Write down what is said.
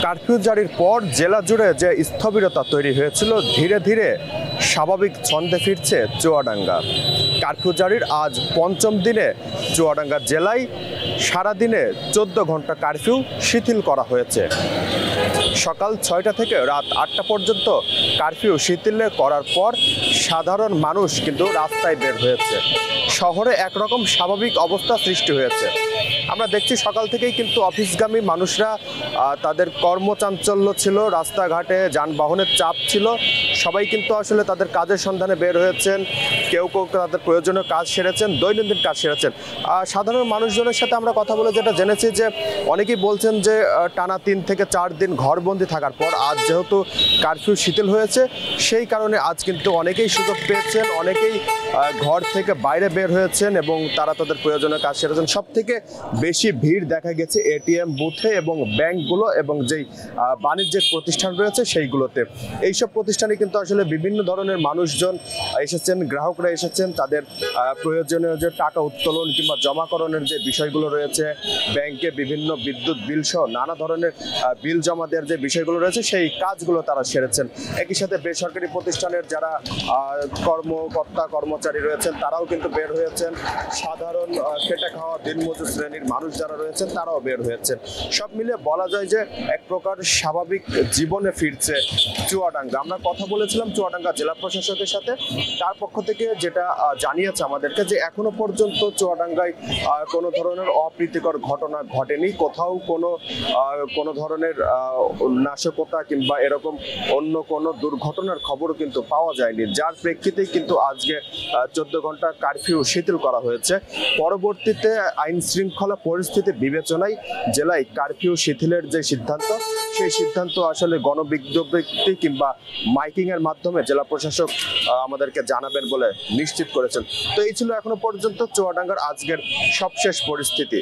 Curfew জারির পর জেলা জুড়ে যে স্থবিরতা তৈরি হয়েছিল ধীরে ধীরে স্বাভাবিক ছন্দে ফিরছে চুয়াডাঙ্গা। কারফিউ জারির আজ পঞ্চম দিনে চুয়াডাঙ্গা জেলায় সারাদিনে 14 ঘন্টা কারফিউ শিথিল করা হয়েছে। সকাল 6টা থেকে রাত 8টা পর্যন্ত কারফিউ শিথিল করার পর সাধারণ মানুষ কিন্তু রাস্তায় বের হয়েছে। শহরে একরকম স্বাভাবিক অবস্থা সৃষ্টি হয়েছে। আমরা দেখছি সকাল থেকেই কিন্তু অফিসগামী মানুষরা তাদের কর্মচাঞ্চল্য ছিল, রাস্তাঘাটে যানবাহনের চাপ ছিল, সবাই কিন্তু আসলে তাদের কাজের সন্ধানে বের হয়েছেন। কেউ কেউ তাদের প্রয়োজনীয় কাজ সেরেছেন, দৈনন্দিন কাজ সেরেছেন। সাধারণ মানুষজনের সাথে আমরা কথা বলে যেটা জেনেছি যে অনেকেই বলছেন যে টানা 3 থেকে 4 দিন ঘরবন্দি থাকার পর আজ যেহেতু কারফিউ শিথিল হয়েছে সেই কারণে আজ কিন্তু অনেকেই সুযোগ পেয়েছেন, অনেকেই ঘর থেকে বাইরে বের হয়েছেন এবং তারা তাদের প্রয়োজনীয় কাজ সেরেছেন। সব থেকে বেশি ভিড় দেখা গেছে এটিএম বুথে এবং ব্যাংকগুলো এবং যেই বাণিজ্যিক প্রতিষ্ঠান রয়েছে সেইগুলোতে। এইসব প্রতিষ্ঠানে কিন্তু আসলে বিভিন্ন ধরনের মানুষজন এসেছেন, গ্রাহকরা এসেছেন, তাদের প্রয়োজনীয় যে টাকা উত্তোলন কিংবা জমাকরণের যে বিষয়গুলো রয়েছে, ব্যাংকে বিভিন্ন বিদ্যুৎ বিল সহ নানা ধরনের বিল জমা দেওয়ার যে বিষয়গুলো রয়েছে সেই কাজগুলো তারা সেরেছেন। একই সাথে বেসরকারি প্রতিষ্ঠানের যারা কর্মকর্তা কর্মচারী রয়েছেন তারাও কিন্তু বের হয়েছেন। সাধারণ খেটে খাওয়া দিনমজুর শ্রেণীর মানুষ যারা রয়েছেন তারাও বের হয়েছেন। সব মিলিয়ে বলা যায় যে এক প্রকার স্বাভাবিক জীবনে ফিরছে চুয়াডাঙ্গা। আমরা কথা বলেছিলাম চুয়াডাঙ্গা জেলা প্রশাসকের সাথে, তার পক্ষ থেকে যেটা জানিয়েছে আমাদেরকে যে এখনো পর্যন্ত চুয়াডাঙ্গায় কোনো ধরনের অপ্রীতিকর ঘটনা ঘটেনি, কোথাও কোনো ধরনের নাশকতা কিংবা এরকম অন্য কোনো দুর্ঘটনার খবরও কিন্তু পাওয়া যায়নি, যার প্রেক্ষিতেই কিন্তু আজকে 14 ঘন্টা কারফিউ শিথিল করা হয়েছে। পরবর্তীতে আইন শৃঙ্খলা পরিস্থিতি বিবেচনায় জেলায় কারফিউ শিথিলের যে সিদ্ধান্ত সেই সিদ্ধান্ত আসলে গণবিজ্ঞপ্তি কিংবা মাইকিং এর মাধ্যমে জেলা প্রশাসক আমাদেরকে জানাবেন বলে নিশ্চিত করেছেন। তো এই ছিল এখনো পর্যন্ত চুয়াডাঙ্গার আজকের সবশেষ পরিস্থিতি।